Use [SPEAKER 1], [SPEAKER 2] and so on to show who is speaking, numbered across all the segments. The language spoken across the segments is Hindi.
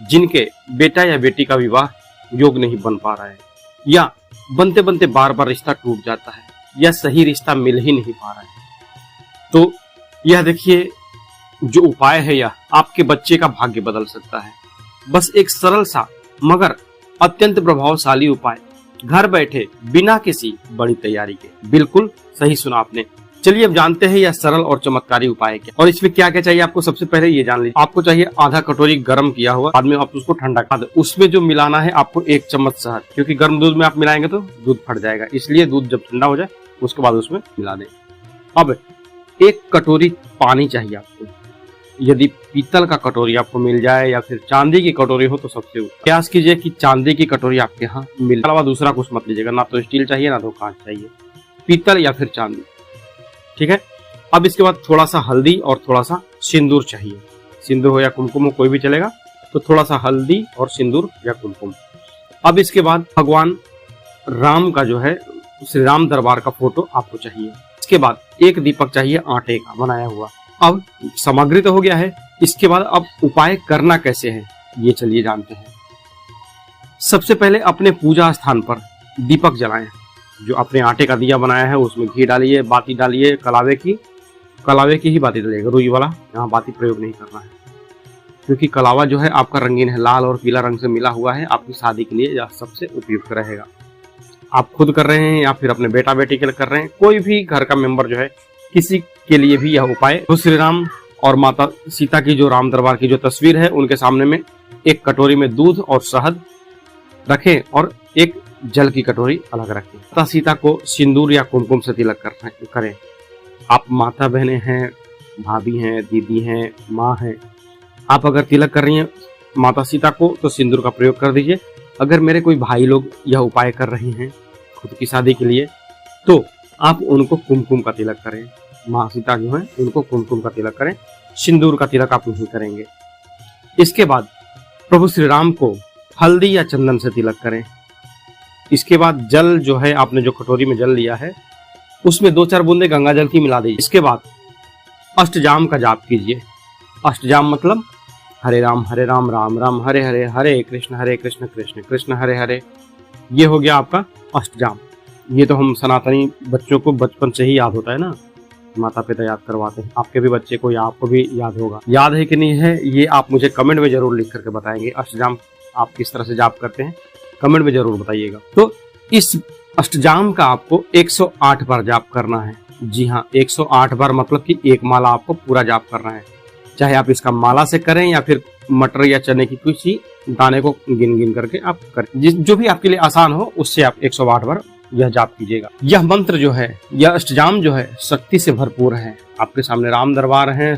[SPEAKER 1] जिनके बेटा या बेटी का विवाह योग नहीं बन पा रहा है, या बनते बनते बार बार रिश्ता टूट जाता है, या सही रिश्ता मिल ही नहीं पा रहा है, तो यह देखिए जो उपाय है यह आपके बच्चे का भाग्य बदल सकता है। बस एक सरल सा मगर अत्यंत प्रभावशाली उपाय, घर बैठे बिना किसी बड़ी तैयारी के। बिल्कुल सही सुना आपने। चलिए अब जानते हैं यह सरल और चमत्कारी उपाय क्या, और इसमें क्या क्या चाहिए आपको। सबसे पहले ये जान लीजिए, आपको चाहिए आधा कटोरी गर्म किया हुआ, बाद में आप उसको ठंडा कर दो। उसमें जो मिलाना है आपको 1 चम्मच शहद, क्योंकि गर्म दूध में आप मिलाएंगे तो दूध फट जाएगा, इसलिए दूध जब ठंडा हो जाए उसके बाद उसमें मिला दें। अब 1 कटोरी पानी चाहिए आपको। यदि पीतल का कटोरी आपको मिल जाए या फिर चांदी की कटोरी हो तो सबसे उत्तम। प्रयास कीजिए कि चांदी की कटोरी आपके यहाँ मिले, अलावा दूसरा कुछ मत लीजिएगा, ना तो स्टील चाहिए ना तो कांच चाहिए, पीतल या फिर चांदी, ठीक है। अब इसके बाद थोड़ा सा हल्दी और थोड़ा सा सिंदूर चाहिए। सिंदूर हो या कुमकुम हो, कोई भी चलेगा, तो थोड़ा सा हल्दी और सिंदूर या कुमकुम। अब इसके बाद भगवान राम का जो है श्री राम दरबार का फोटो आपको चाहिए। इसके बाद 1 दीपक चाहिए आटे का बनाया हुआ। अब सामग्री तो हो गया है, इसके बाद अब उपाय करना कैसे है ये चलिए जानते हैं। सबसे पहले अपने पूजा स्थान पर दीपक जलाएं। जो अपने आटे का दिया बनाया है उसमें घी डालिए, बाती डालिए, कलावे की ही बाती डालिएगा, रुई वाला यहाँ बाती प्रयोग नहीं करना है, क्योंकि कलावा जो है आपका रंगीन है, लाल और पीला रंग से मिला हुआ है, आपकी शादी के लिए यह सबसे उपयुक्त रहेगा। आप खुद कर रहे हैं या फिर अपने बेटा बेटी के लिए कर रहे हैं, कोई भी घर का मेंबर जो है, किसी के लिए भी यह उपाय। तो श्री राम और माता सीता की जो राम दरबार की जो तस्वीर है उनके सामने में 1 कटोरी में दूध और शहद रखें और 1 जल की कटोरी अलग रखें। माता सीता को सिंदूर या कुमकुम से तिलक करें। आप माता बहनें हैं, भाभी हैं, दीदी हैं, माँ हैं, आप अगर तिलक कर रही हैं माता सीता को तो सिंदूर का प्रयोग कर दीजिए। अगर मेरे कोई भाई लोग यह उपाय कर रहे हैं खुद की शादी के लिए तो आप उनको कुमकुम का तिलक करें। माँ सीता जो है उनको कुमकुम का तिलक करें, सिंदूर का तिलक आप नहीं करेंगे। इसके बाद प्रभु श्री राम को हल्दी या चंदन से तिलक करें। इसके बाद जल जो है आपने जो कटोरी में जल लिया है उसमें 2-4 बूंदे गंगा जल की मिला दीजिए। इसके बाद अष्टजाम का जाप कीजिए। अष्टजाम मतलब हरे राम राम राम हरे हरे, हरे कृष्ण कृष्ण कृष्ण हरे हरे। ये हो गया आपका अष्टजाम। ये तो हम सनातनी बच्चों को बचपन से ही याद होता है ना, माता पिता याद करवाते हैं। आपके भी बच्चे को या आपको भी याद होगा, याद है कि नहीं है ये आप मुझे कमेंट में जरूर लिख करके बताएंगे। अष्टजाम आप किस तरह से जाप करते हैं कमेंट में जरूर बताइएगा। तो इस अष्टजाम का आपको 108 बार जाप करना है। जी हाँ, 108 बार मतलब कि 1 माला आपको पूरा जाप करना है। चाहे आप इसका माला से करें या फिर मटर या चने की किसी दाने को गिन गिन करके आप करें, जो भी आपके लिए आसान हो उससे आप 108 बार यह जाप कीजिएगा। यह मंत्र जो है, यह अष्टजाम जो है शक्ति से भरपूर है। आपके सामने राम दरबार है,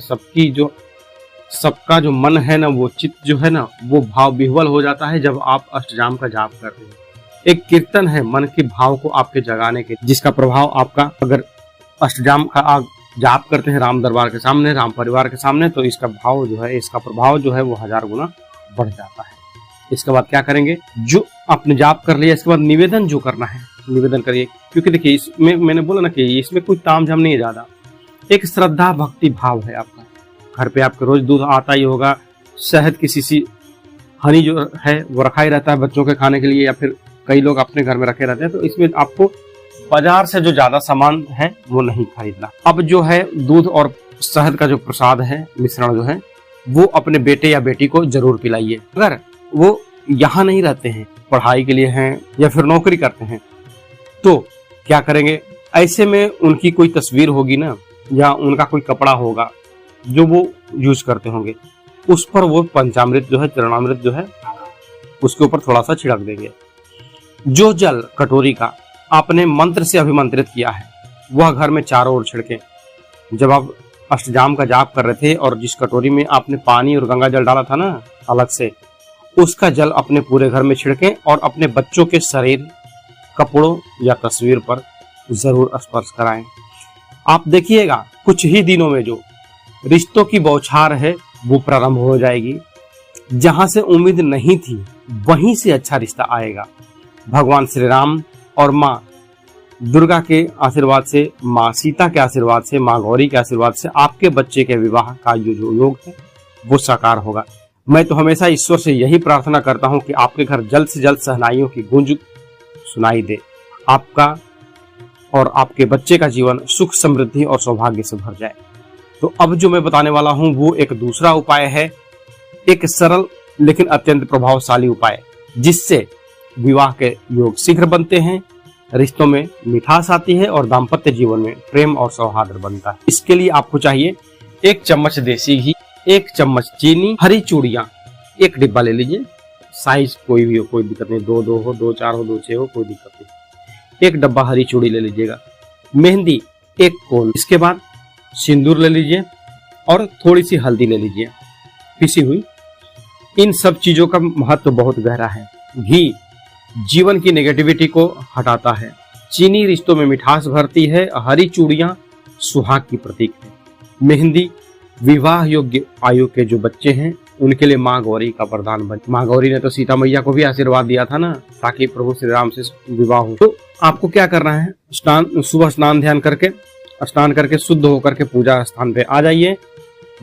[SPEAKER 1] सबका जो मन है ना, वो चित्त जो है ना, वो भाव विह्वल हो जाता है जब आप अष्टजाम का जाप करते हैं। एक कीर्तन है मन के भाव को आपके जगाने के, जिसका प्रभाव आपका, अगर अष्टजाम का आप जाप करते हैं राम दरबार के सामने, राम परिवार के सामने, तो इसका भाव जो है, इसका प्रभाव जो है वो 1000 गुना बढ़ जाता है। इसके बाद क्या करेंगे, जो आपने जाप कर लिया इसके बाद निवेदन जो करना है निवेदन करिए, क्योंकि देखिए इसमें मैंने बोला ना कि इसमें कोई तामझाम नहीं है ज्यादा, एक श्रद्धा भक्ति भाव है आपका। घर पे आपके रोज दूध आता ही होगा, शहद की शीशी, हनी जो है वो रखा ही रहता है बच्चों के खाने के लिए, या फिर कई लोग अपने घर में रखे रहते हैं। तो इसमें आपको बाजार से जो ज्यादा सामान है वो नहीं खरीदना। अब जो है दूध और शहद का जो प्रसाद है, मिश्रण जो है, वो अपने बेटे या बेटी को जरूर पिलाइए। अगर वो यहाँ नहीं रहते हैं, पढ़ाई के लिए हैं या फिर नौकरी करते हैं, तो क्या करेंगे, ऐसे में उनकी कोई तस्वीर होगी ना, या उनका कोई कपड़ा होगा जो वो यूज करते होंगे, उस पर वो पंचामृत जो है, चरणामृत जो है, उसके ऊपर थोड़ा सा छिड़क देंगे। जो जल कटोरी का आपने मंत्र से अभिमंत्रित किया है वह घर में चारों ओर छिड़के। जब आप अष्टजाम का जाप कर रहे थे और जिस कटोरी में आपने पानी और गंगा जल डाला था ना अलग से, उसका जल अपने पूरे घर में छिड़कें और अपने बच्चों के शरीर, कपड़ों या तस्वीर पर जरूर स्पर्श कराएं। आप देखिएगा कुछ ही दिनों में जो रिश्तों की बौछार है वो प्रारंभ हो जाएगी। जहां से उम्मीद नहीं थी वहीं से अच्छा रिश्ता आएगा। भगवान श्री राम और माँ दुर्गा के आशीर्वाद से, माँ सीता के आशीर्वाद से, माँ गौरी के आशीर्वाद से आपके बच्चे के विवाह का जो योग है वो साकार होगा। मैं तो हमेशा ईश्वर से यही प्रार्थना करता हूं कि आपके घर जल्द से जल्द शहनाइयों की गूंज सुनाई दे, आपका और आपके बच्चे का जीवन सुख समृद्धि और सौभाग्य से भर जाए। तो अब जो मैं बताने वाला हूं वो एक दूसरा उपाय है, एक सरल लेकिन अत्यंत प्रभावशाली उपाय, जिससे विवाह के योग शीघ्र बनते हैं, रिश्तों में मिठास आती है और दाम्पत्य जीवन में प्रेम और सौहार्द बनता है। इसके लिए आपको चाहिए 1 चम्मच देसी घी, 1 चम्मच चीनी, हरी चूड़ियां 1 डिब्बा ले लीजिए, साइज कोई भी हो, कोई दिक्कत नहीं, 2 हो, 2 4 हो, 2 6 हो, कोई दिक्कत नहीं। 1 डब्बा हरी चूड़ी ले लीजिएगा, मेहंदी 1 कोन, इसके बाद सिंदूर ले लीजिए और थोड़ी सी हल्दी ले लीजिए पिसी हुई। इन सब चीजों का महत्व बहुत गहरा है। घी जीवन की नेगेटिविटी को हटाता है, चीनी रिश्तों में मिठास भरती है, हरी चूड़ियां सुहाग की प्रतीक है, मेहंदी विवाह योग्य आयु के जो बच्चे हैं उनके लिए माँ गौरी का वरदान बन। माँ गौरी ने तो सीता मैया को भी आशीर्वाद दिया था ना, ताकि प्रभु श्री राम से विवाह हो। तो आपको क्या करना है, सुबह स्नान करके शुद्ध होकर के पूजा स्थान पे आ जाइए,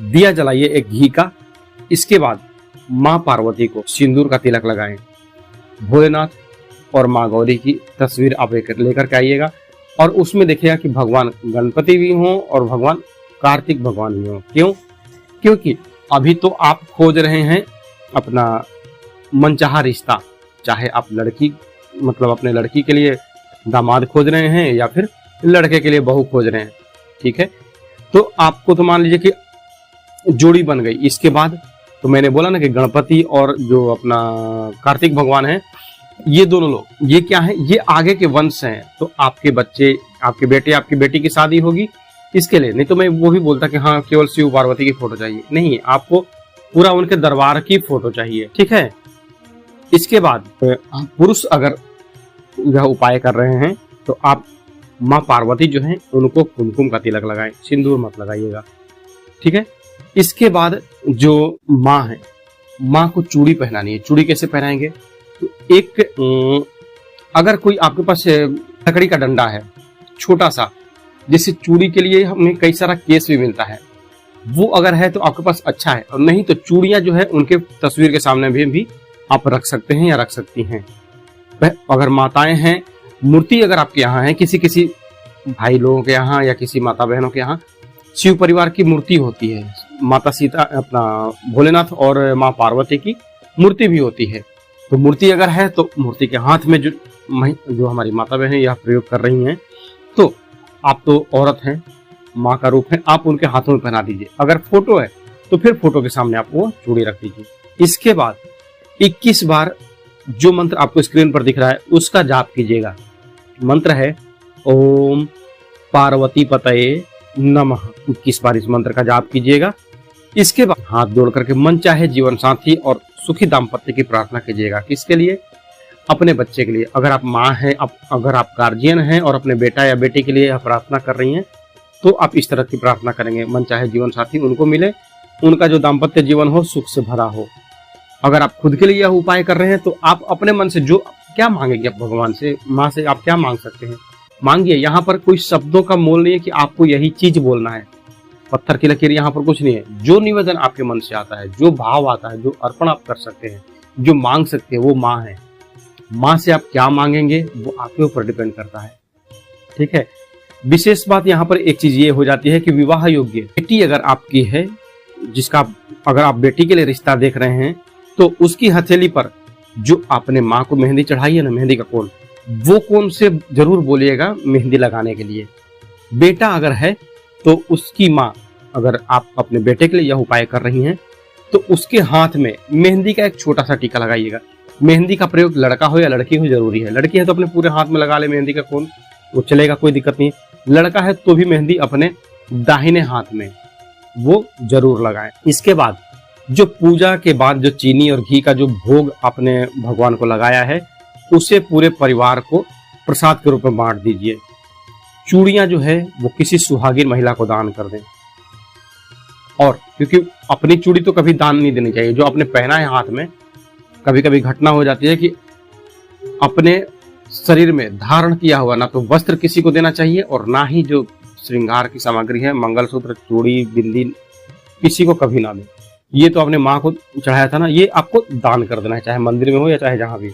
[SPEAKER 1] दिया जलाइए 1 घी का। इसके बाद माँ पार्वती को सिंदूर का तिलक लगाएं, भोलेनाथ और माँ गौरी की तस्वीर आप लेकर के आइएगा और उसमें देखिएगा कि भगवान गणपति भी हों और भगवान कार्तिक भगवान भी हों। क्यों? क्योंकि अभी तो आप खोज रहे हैं अपना मनचाहा रिश्ता, चाहे आप लड़की मतलब अपने लड़की के लिए दामाद खोज रहे हैं या फिर लड़के के लिए बहू खोज रहे हैं, ठीक है। तो आपको तो मान लीजिए कि जोड़ी बन गई। इसके बाद तो मैंने बोला ना कि गणपति और जो अपना कार्तिक भगवान है, ये दोनों लोग, ये क्या है, ये आगे के वंश हैं। तो आपके बच्चे, आपके बेटे, आपकी बेटी की शादी होगी इसके लिए, नहीं तो मैं वो भी बोलता कि हाँ केवल शिव पार्वती की फोटो चाहिए, नहीं, आपको पूरा उनके दरबार की फोटो चाहिए, ठीक है। इसके बाद पुरुष अगर यह उपाय कर रहे हैं तो आप माँ पार्वती जो है उनको कुमकुम का तिलक लगाएं, सिंदूर मत लगाइएगा, ठीक है। इसके बाद जो माँ है, माँ को चूड़ी पहनानी है। चूड़ी कैसे पहनाएंगे, तो एक अगर कोई आपके पास लकड़ी का डंडा है छोटा सा, जैसे चूड़ी के लिए हमें कई सारा केस भी मिलता है, वो अगर है तो आपके पास अच्छा है, और नहीं तो चूड़ियां जो है उनके तस्वीर के सामने भी आप रख सकते हैं या रख सकती हैं। अगर माताएं हैं, मूर्ति अगर आपके यहाँ है, किसी भाई लोगों के यहाँ या किसी माता बहनों के यहाँ शिव परिवार की मूर्ति होती है, माता सीता, अपना भोलेनाथ और माँ पार्वती की मूर्ति भी होती है। तो मूर्ति अगर है तो मूर्ति के हाथ में जो हमारी माता बहनें यह प्रयोग कर रही हैं, तो आप तो औरत हैं, माँ का रूप है, आप उनके हाथों में पहना दीजिए। अगर फोटो है तो फिर फोटो के सामने आप वो चूड़ी रख दीजिए। इसके बाद 21 बार जो मंत्र आपको स्क्रीन पर दिख रहा है उसका जाप कीजिएगा। मंत्र है ओम पार्वती पतये नमः। 21 बार इस मंत्र का जाप कीजिएगा। इसके बाद हाथ जोड़ करके मन चाहे जीवन साथी और सुखी दाम्पत्य की प्रार्थना कीजिएगा। किसके लिए? अपने बच्चे के लिए। अगर आप माँ हैं, अगर आप गार्जियन हैं और अपने बेटा या बेटी के लिए यह प्रार्थना कर रही हैं, तो आप इस तरह की प्रार्थना करेंगे, मन चाहे जीवन साथी उनको मिले, उनका जो दाम्पत्य जीवन हो सुख से भरा हो। अगर आप खुद के लिए यह उपाय कर रहे हैं तो आप अपने मन से जो क्या मांगेंगे, आप भगवान से, माँ से आप क्या मांग सकते हैं, मांगिए। यहाँ पर कोई शब्दों का मोल नहीं है कि आपको यही चीज बोलना है, पत्थर की लकीर यहाँ पर कुछ नहीं है। जो निवेदन आपके मन से आता है, जो भाव आता है, जो अर्पण आप कर सकते हैं, जो मांग सकते हैं, वो माँ है। माँ से आप क्या मांगेंगे वो आपके ऊपर डिपेंड करता है, ठीक है। विशेष बात यहाँ पर एक चीज ये हो जाती है कि विवाह योग्य बेटी अगर आपकी है, जिसका अगर आप बेटी के लिए रिश्ता देख रहे हैं, तो उसकी हथेली पर जो आपने माँ को मेहंदी चढ़ाई है ना, मेहंदी का कोन, वो कोन से जरूर बोलिएगा मेहंदी लगाने के लिए। बेटा अगर है तो उसकी माँ, अगर आप अपने बेटे के लिए यह उपाय कर रही हैं, तो उसके हाथ में मेहंदी का एक छोटा सा टीका लगाइएगा। मेहंदी का प्रयोग लड़का हो या लड़की हो जरूरी है। लड़की है तो अपने पूरे हाथ में लगा ले मेहंदी का कोन, वो चलेगा, कोई दिक्कत नहीं। लड़का है तो भी मेहंदी अपने दाहिने हाथ में वो जरूर लगाएं। इसके बाद जो पूजा के बाद जो चीनी और घी का जो भोग आपने भगवान को लगाया है, उसे पूरे परिवार को प्रसाद के रूप में बांट दीजिए। चूड़ियां जो है वो किसी सुहागिन महिला को दान कर दें। और क्योंकि अपनी चूड़ी तो कभी दान नहीं देनी चाहिए, जो आपने पहना है हाथ में, कभी कभी घटना हो जाती है कि अपने शरीर में धारण किया हुआ ना तो वस्त्र किसी को देना चाहिए और ना ही जो श्रृंगार की सामग्री है, मंगलसूत्र, चूड़ी, बिंदी, किसी को कभी ना दें। ये तो आपने माँ को चढ़ाया था ना, ये आपको दान कर देना है, चाहे मंदिर में हो या चाहे जहां भी।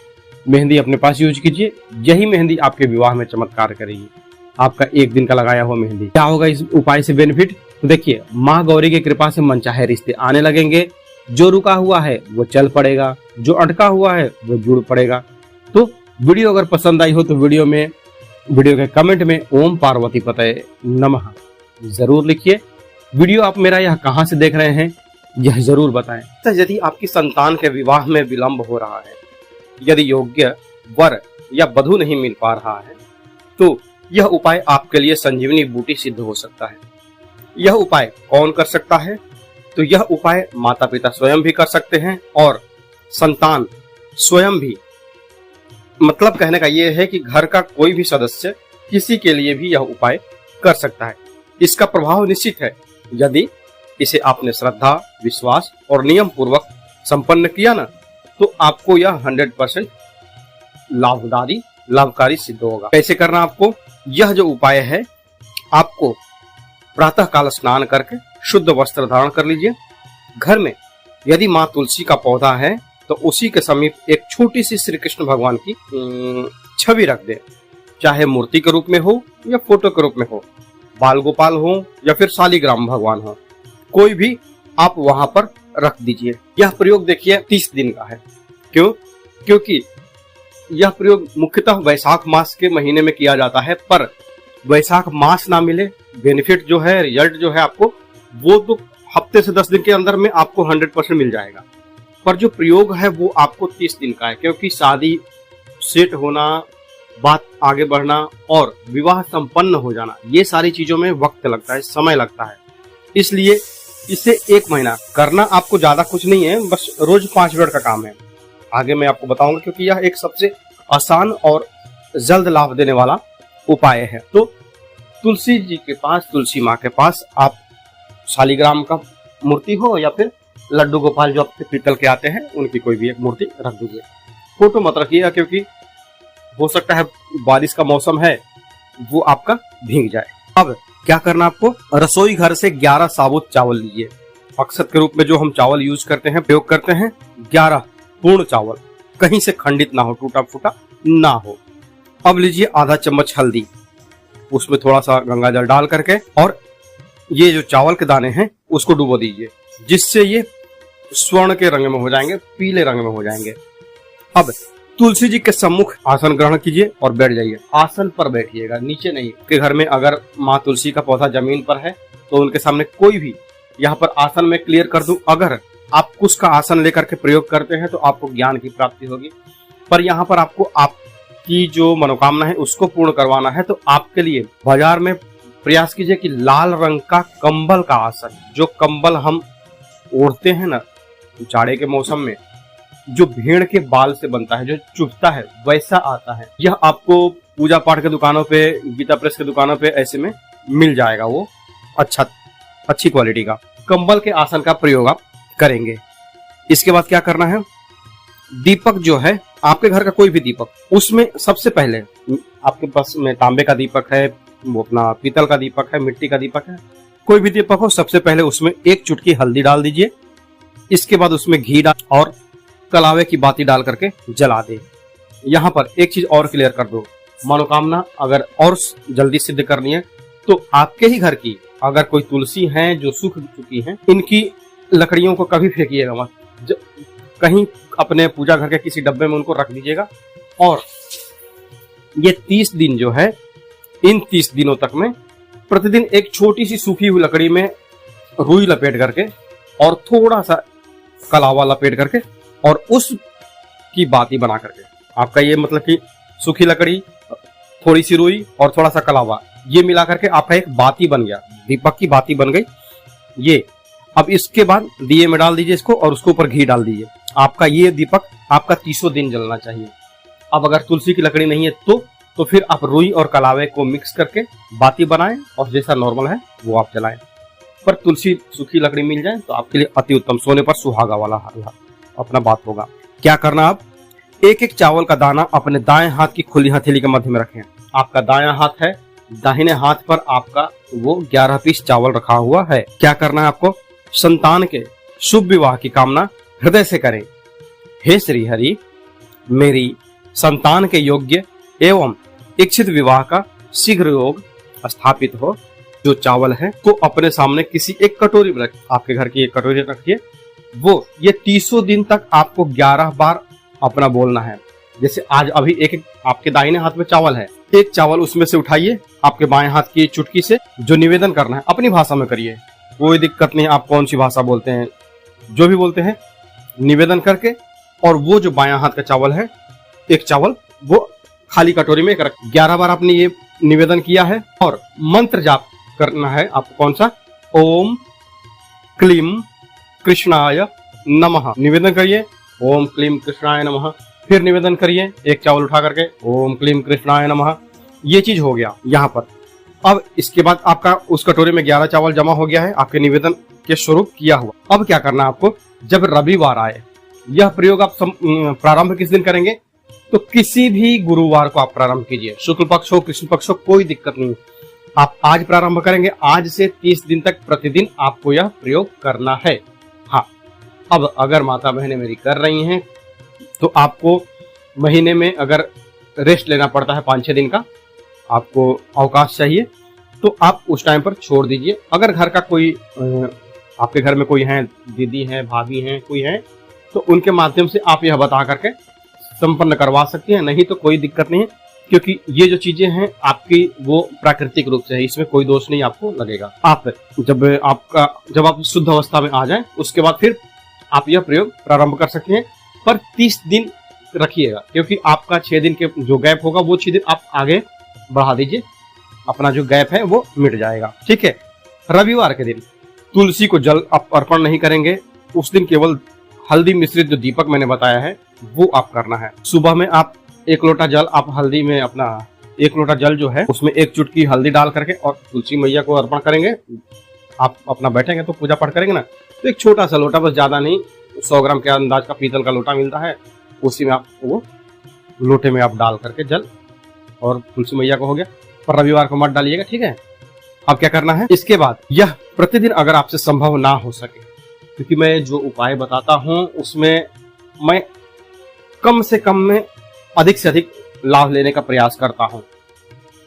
[SPEAKER 1] मेहंदी अपने पास यूज कीजिए, यही मेहंदी आपके विवाह में चमत्कार करेगी। आपका एक दिन का लगाया हुआ मेहंदी। क्या होगा इस उपाय से बेनिफिट? तो देखिए, माँ गौरी की कृपा से मनचाहे रिश्ते आने लगेंगे। जो रुका हुआ है वो चल पड़ेगा, जो अटका हुआ है वो जुड़ पड़ेगा। तो वीडियो अगर पसंद आई हो तो वीडियो के कमेंट में ओम पार्वती पतये नमः जरूर लिखिए। वीडियो आप मेरा यह कहां से देख रहे हैं यह जरूर बताएं। तो यदि आपकी संतान के विवाह में विलंब हो रहा है, यदि योग्य वर या वधू नहीं मिल पा रहा है, तो यह उपाय आपके लिए संजीवनी बूटी सिद्ध हो सकता है। यह उपाय कौन कर सकता है? तो यह उपाय माता पिता स्वयं भी कर सकते हैं और संतान स्वयं भी। मतलब कहने का यह है कि घर का कोई भी सदस्य किसी के लिए भी यह उपाय कर सकता है। इसका प्रभाव निश्चित है। यदि इसे आपने श्रद्धा, विश्वास और नियम पूर्वक संपन्न किया ना, तो आपको यह 100% लाभकारी सिद्ध होगा। कैसे करना आपको? यह जो उपाय है, आपको प्रातः काल स्नान करके शुद्ध वस्त्र धारण कर लीजिए। घर में यदि माँ तुलसी का पौधा है तो उसी के समीप एक छोटी सी श्री कृष्ण भगवान की छवि रख दे, चाहे मूर्ति के रूप में हो या फोटो के रूप में हो, बाल गोपाल हो या फिर शालिग्राम भगवान हो, कोई भी आप वहां पर रख दीजिए। यह प्रयोग देखिए 30 दिन का है। क्यों? क्योंकि यह प्रयोग मुख्यतः वैशाख मास के महीने में किया जाता है, पर वैशाख मास ना मिले, बेनिफिट जो है, रिजल्ट जो है आपको, वो तो हफ्ते से 10 दिन के अंदर में आपको 100% मिल जाएगा। पर जो प्रयोग है वो आपको 30 दिन का है, क्योंकि शादी सेट होना, बात आगे बढ़ना और विवाह संपन्न हो जाना, ये सारी चीजों में वक्त लगता है, समय लगता है। इसलिए इसे 1 महीना करना आपको ज्यादा कुछ नहीं है, बस रोज 5 मिनट का काम है। आगे मैं आपको बताऊंगा, क्योंकि यह एक सबसे आसान और जल्द लाभ देने वाला उपाय है। तो तुलसी जी के पास, तुलसी माँ के पास आप शालिग्राम का मूर्ति हो या फिर लड्डू गोपाल जो आपके पीतल के आते हैं, उनकी कोई भी एक मूर्ति रख दीजिए। फोटो मत रखिएगा, क्योंकि हो सकता है बारिश का मौसम है, वो आपका भीग जाए। अब क्या करना आपको? रसोई घर से 11 साबुत चावल लीजिए। अक्षत के रूप में जो हम चावल यूज करते हैं, प्रयोग करते हैं, 11 पूर्ण चावल, कहीं से खंडित ना हो, टूटा फूटा ना हो। अब लीजिए आधा चम्मच हल्दी, उसमें थोड़ा सा गंगा जल डाल करके, और ये जो चावल के दाने हैं उसको डुबो दीजिए, जिससे ये स्वर्ण के रंग में हो जाएंगे, पीले रंग में हो जाएंगे। अब तुलसी जी के सम्मुख आसन ग्रहण कीजिए और बैठ जाइए। आसन पर बैठिएगा, नीचे नहीं। के घर में अगर माँ तुलसी का पौधा जमीन पर है तो उनके सामने कोई भी, यहाँ पर आसन में क्लियर कर दूं, अगर आप कुश का आसन लेकर के प्रयोग करते हैं तो आपको ज्ञान की प्राप्ति होगी। पर यहाँ पर आपको आपकी जो मनोकामना है उसको पूर्ण करवाना है, तो आपके लिए बाजार में प्रयास कीजिए कि लाल रंग का कंबल का आसन, जो कंबल हम ओढ़ते हैं ना जाड़े के मौसम में, जो भेड़ के बाल से बनता है, जो चुभता है, वैसा आता है। यह आपको पूजा पाठ के दुकानों पे, गीता प्रेस के दुकानों पे ऐसे में मिल जाएगा। वो अच्छी क्वालिटी का कंबल के आसन का प्रयोग आप करेंगे। इसके बाद क्या करना है? दीपक जो है, आपके घर का कोई भी दीपक, उसमें सबसे पहले आपके पास में तांबे का दीपक है, वो अपना पीतल का दीपक है, मिट्टी का दीपक है, कोई भी दीपक हो, सबसे पहले उसमें 1 चुटकी हल्दी डाल दीजिए। इसके बाद उसमें घी डाल और कलावे की बाती डाल करके जला दे। यहाँ पर एक चीज और क्लियर कर दो, मनोकामना अगर और जल्दी सिद्ध करनी है तो आपके ही घर की अगर कोई तुलसी है जो सूख चुकी है, इनकी लकड़ियों को कभी फेंकिएगा मत, कहीं अपने पूजा घर के किसी डब्बे में उनको रख दीजिएगा। और ये 30 दिन जो है, इन 30 दिनों तक में प्रतिदिन एक छोटी सी सूखी हुई लकड़ी में रुई लपेट करके और थोड़ा सा कलावा लपेट करके और उसकी बाती बना करके, आपका ये मतलब कि सूखी लकड़ी, थोड़ी सी रुई और थोड़ा सा कलावा, ये मिला करके आपका एक बाती बन गया, दीपक की बाती बन गई ये। अब इसके बाद दिए में डाल दीजिए इसको और उसके ऊपर घी डाल दीजिए। आपका ये दीपक आपका 30 दिन जलना चाहिए। अब अगर तुलसी की लकड़ी नहीं है तो फिर आप रुई और कलावे को मिक्स करके बाती बनाएं और जैसा नॉर्मल है वो आप जलाएं। पर तुलसी सूखी लकड़ी मिल जाए तो आपके लिए अति उत्तम, सोने पर सुहागा वाला अपना बात होगा। क्या करना? आप 1-1 चावल का दाना अपने दाएं हाथ की खुली हथेली के मध्य में रखें। आपका दायां हाथ है, दाहिने हाथ पर आपका वो 11 पीस चावल रखा हुआ है। क्या करना है आपको? संतान के शुभ विवाह की कामना हृदय से करें। हे श्री हरि, मेरी संतान के योग्य एवं इच्छित विवाह का शीघ्र योग स्थापित हो। जो चावल है तो अपने सामने किसी एक कटोरी में रखिए, आपके घर की एक कटोरी रखिए। वो ये 30 दिन तक आपको 11 बार अपना बोलना है। जैसे आज अभी एक आपके दाहिने हाथ में चावल है, एक चावल उसमें से उठाइए, आपके बाएं हाथ की चुटकी से जो निवेदन करना है अपनी भाषा में करिए, कोई दिक्कत नहीं। आप कौन सी भाषा बोलते हैं, जो भी बोलते हैं, निवेदन करके, और वो जो बायां हाथ का चावल है, एक चावल वो खाली कटोरी में रख। 11 बार आपने ये निवेदन किया है और मंत्र जाप करना है आपको। कौन सा? ओम क्लीम कृष्णाय नमः। निवेदन करिए ओम क्लीम कृष्णाय नमः। फिर निवेदन करिए एक चावल उठा करके ओम क्लीम कृष्णाय नमः। ये चीज हो गया यहाँ पर। अब इसके बाद आपका उस कटोरी में 11 चावल जमा हो गया है, आपके निवेदन के स्वरूप किया हुआ। अब क्या करना है आपको? जब रविवार आए, यह प्रयोग आप प्रारंभ किस दिन करेंगे? तो किसी भी गुरुवार को आप प्रारंभ कीजिए, शुक्ल पक्ष हो कृष्ण पक्ष हो, कोई दिक्कत नहीं। आप आज प्रारंभ करेंगे, आज से 30 दिन तक प्रतिदिन आपको यह प्रयोग करना है। हाँ, अब अगर माता बहनें मेरी कर रही हैं तो आपको महीने में अगर रेस्ट लेना पड़ता है 5-6 दिन का, आपको अवकाश चाहिए, तो आप उस टाइम पर छोड़ दीजिए। अगर घर का कोई आपके घर में कोई है, दीदी है, भाभी हैं, कोई है, तो उनके माध्यम से आप यह बता करके संपन्न करवा सकते हैं। नहीं तो कोई दिक्कत नहीं है, क्योंकि ये जो चीजें हैं आपकी वो प्राकृतिक रूप से है, इसमें कोई दोष नहीं आपको लगेगा। आप जब आप शुद्ध अवस्था में आ जाएं, उसके बाद फिर आप यह प्रयोग प्रारंभ कर सकते हैं। पर 30 दिन रखिएगा, क्योंकि आपका 6 दिन के जो गैप होगा वो 6 दिन आप आगे बढ़ा दीजिए, अपना जो गैप है वो मिट जाएगा। ठीक है। रविवार के दिन तुलसी को जल आप अर्पण नहीं करेंगे, उस दिन केवल हल्दी मिश्रित जो दीपक मैंने बताया है वो आप करना है। सुबह में आप 1 लोटा जल, आप हल्दी में अपना 1 लोटा जल जो है उसमें 1 चुटकी हल्दी डाल करके और तुलसी मैया को अर्पण करेंगे। आप अपना बैठेंगे तो पूजा पाठ करेंगे ना, तो एक छोटा सा लोटा, बस ज्यादा नहीं, 100 ग्राम के अंदाज का पीतल का लोटा मिलता है, उसी में आप वो लोटे में आप डाल करके जल और तुलसी मैया को हो गया। पर रविवार को मत डालिएगा, ठीक है। अब क्या करना है इसके बाद? यह प्रतिदिन अगर आपसे संभव ना हो सके, क्योंकि मैं जो उपाय बताता हूं उसमें मैं कम से कम में अधिक से अधिक लाभ लेने का प्रयास करता हूं,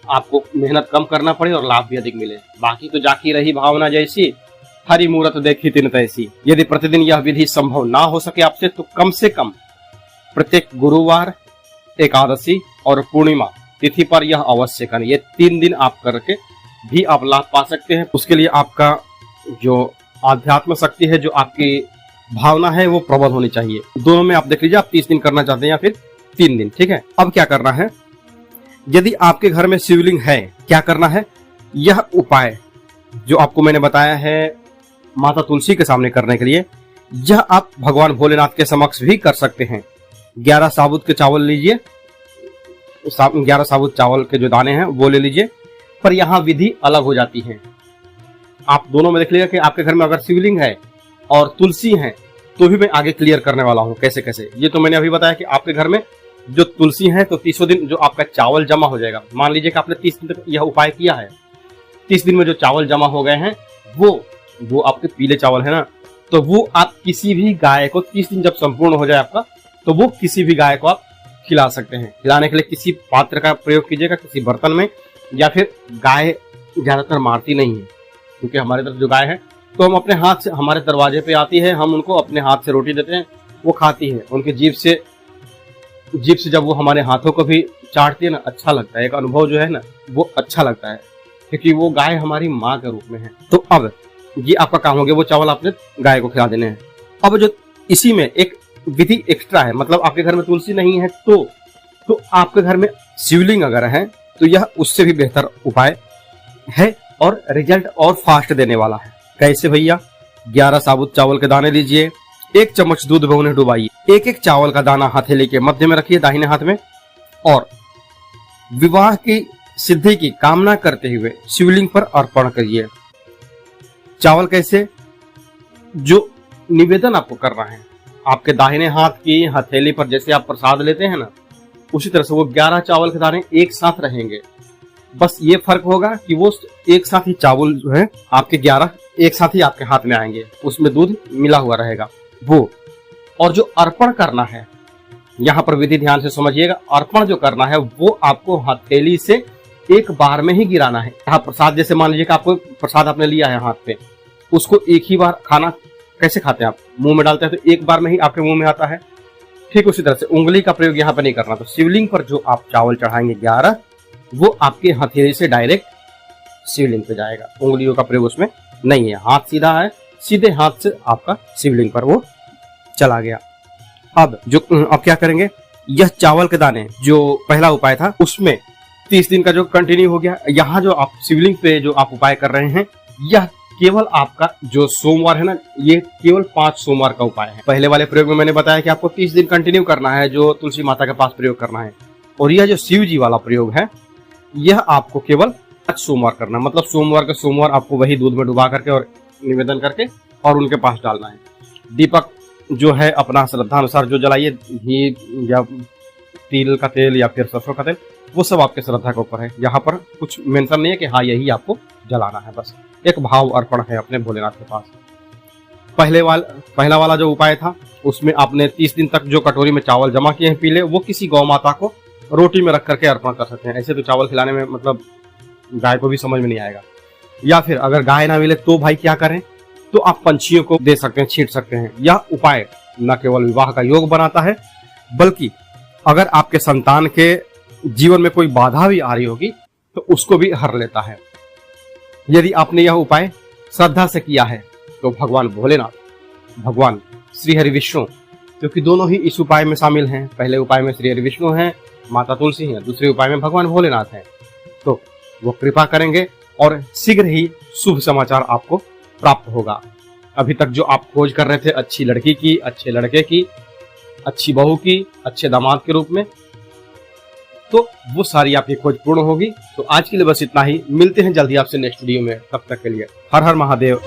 [SPEAKER 1] आपको मेहनत कम करना पड़े और लाभ भी अधिक मिले। बाकी तो जाकी रही भावना जैसी, हरि मूरत देखी तिन तैसी। यदि प्रतिदिन यह विधि संभव ना हो सके आपसे, तो कम से कम प्रत्येक गुरुवार, एकादशी और पूर्णिमा तिथि पर यह अवश्य करें। ये 3 दिन आप करके भी आप लाभ पा सकते हैं। उसके लिए आपका जो आध्यात्म शक्ति है, जो आपकी भावना है, वो प्रबल होनी चाहिए। दोनों में आप देख लीजिए, आप 30 दिन करना चाहते हैं या फिर 3 दिन, ठीक है। अब क्या करना है? यदि आपके घर में शिवलिंग है, क्या करना है? यह उपाय जो आपको मैंने बताया है माता तुलसी के सामने करने के लिए, यह आप भगवान भोलेनाथ के समक्ष भी कर सकते हैं। 11 साबुत के चावल लीजिए, 11 साबुत चावल के जो दाने हैं वो ले लीजिए। पर यहाँ विधि अलग हो जाती है। आप दोनों में देख लीजिए कि आपके घर में अगर शिवलिंग है और तुलसी है, तो भी मैं आगे क्लियर करने वाला हूँ कैसे कैसे। ये तो मैंने अभी बताया कि आपके घर में जो तुलसी है, तो 30 दिन जो आपका चावल जमा हो जाएगा। मान लीजिए कि आपने 30 दिन तक यह उपाय किया है, 30 दिन में जो चावल जमा हो गए हैं वो आपके पीले चावल है ना, तो वो आप किसी भी गाय को 30 दिन जब संपूर्ण हो जाए आपका, तो वो किसी भी गाय को आप खिला सकते हैं। खिलाने के लिए किसी पात्र का प्रयोग कीजिएगा, किसी बर्तन में, या फिर गाय ज्यादातर मारती नहीं है, क्योंकि हमारे तरफ जो गाय है तो हम अपने हाथ से, हमारे दरवाजे पे आती है, हम उनको अपने हाथ से रोटी देते हैं, वो खाती है। उनकी जीभ से जब वो हमारे हाथों को भी चाटती है ना, अच्छा लगता है। एक अनुभव जो है ना वो अच्छा लगता है, क्योंकि वो गाय हमारी माँ के रूप में है। तो अब ये आपका काम हो गया, वो चावल आपने गाय को खिला देने हैं। अब जो इसी में एक विधि एक्स्ट्रा है, मतलब आपके घर में तुलसी नहीं है तो आपके घर में शिवलिंग अगर है, तो यह उससे भी बेहतर उपाय है और रिजल्ट और फास्ट देने वाला है। कैसे भैया? 11 साबुत चावल के दाने लीजिए, 1 चम्मच दूध में उन्हें डुबाइए, एक चावल का दाना हथेली के मध्य में रखिए दाहिने हाथ में, और विवाह की सिद्धि की कामना करते हुए शिवलिंग पर अर्पण करिए। चावल कैसे? जो निवेदन आपको करना है, आपके दाहिने हाथ की हथेली पर जैसे आप प्रसाद लेते हैं ना, उसी तरह से वो 11 चावल के दाने एक साथ रहेंगे। बस ये फर्क होगा कि वो एक साथ ही चावल जो है आपके 11 एक साथ ही आपके हाथ में आएंगे, उसमें दूध मिला हुआ रहेगा वो। और जो अर्पण करना है, यहाँ पर विधि ध्यान से समझिएगा, अर्पण जो करना है वो आपको हथेली से एक बार में ही गिराना है। यहाँ प्रसाद, जैसे मान लीजिए कि आपको प्रसाद आपने लिया है हाथ पे, उसको एक ही बार खाना, कैसे खाते हैं आप, मुंह में डालते हैं तो एक बार में ही आपके मुंह में आता है, ठीक उसी तरह से उंगली का प्रयोग यहाँ पर नहीं करना। तो शिवलिंग पर जो आप चावल चढ़ाएंगे 11, वो आपके हथेली से डायरेक्ट शिवलिंग पे जाएगा, उंगलियों का प्रयोग उसमें नहीं है। हाथ सीधा है, सीधे हाथ से आपका शिवलिंग पर वो चला गया। अब क्या करेंगे, यह चावल के दाने जो पहला उपाय था उसमें 30 दिन का जो कंटिन्यू हो गया। यहाँ जो आप शिवलिंग पे जो आप उपाय कर रहे हैं, यह केवल आपका जो सोमवार है ना, ये केवल 5 सोमवार का उपाय है। पहले वाले प्रयोग में मैंने बताया कि आपको 30 दिन कंटिन्यू करना है, जो तुलसी माता के पास प्रयोग करना है। और यह जो शिव जी वाला प्रयोग है, यह आपको केवल 5 सोमवार करना, मतलब सोमवार के सोमवार आपको वही दूध में डुबा करके और निवेदन करके और उनके पास डालना है। दीपक जो है अपना श्रद्धा अनुसार जो जलाइए, घी या तिल का तेल या फिर सरसों का तेल, वो सब आपके श्रद्धा के ऊपर है। यहाँ पर कुछ मेंशन नहीं है कि हाँ यही आपको जलाना है, बस एक भाव अर्पण है अपने भोलेनाथ के पास। पहला वाला जो उपाय था उसमें आपने 30 दिन तक जो कटोरी में चावल जमा किए हैं पीले, वो किसी गौ माता को रोटी में रख करके अर्पण कर सकते हैं। ऐसे तो चावल खिलाने में मतलब गाय को भी समझ में नहीं आएगा। या फिर अगर गाय ना मिले तो भाई क्या करें, तो आप पंछियों को दे सकते हैं, छींट सकते हैं। यह उपाय न केवल विवाह का योग बनाता है, बल्कि अगर आपके संतान के जीवन में कोई बाधा भी आ रही होगी तो उसको भी हर लेता है। यदि आपने यह उपाय श्रद्धा से किया है तो भगवान भोलेनाथ, भगवान श्री हरि विष्णु, क्योंकि दोनों ही इस उपाय में शामिल हैं। पहले उपाय में श्री हरि विष्णु हैं, माता तुलसी हैं, दूसरे उपाय में भगवान भोलेनाथ हैं, तो वो कृपा करेंगे और शीघ्र ही शुभ समाचार आपको प्राप्त होगा। अभी तक जो आप खोज कर रहे थे अच्छी लड़की की, अच्छे लड़के की, अच्छी बहू की, अच्छे दामाद के रूप में, तो वो सारी आपकी खोज पूर्ण होगी। तो आज के लिए बस इतना ही, मिलते हैं जल्दी आपसे नेक्स्ट वीडियो में, तब तक के लिए हर हर महादेव।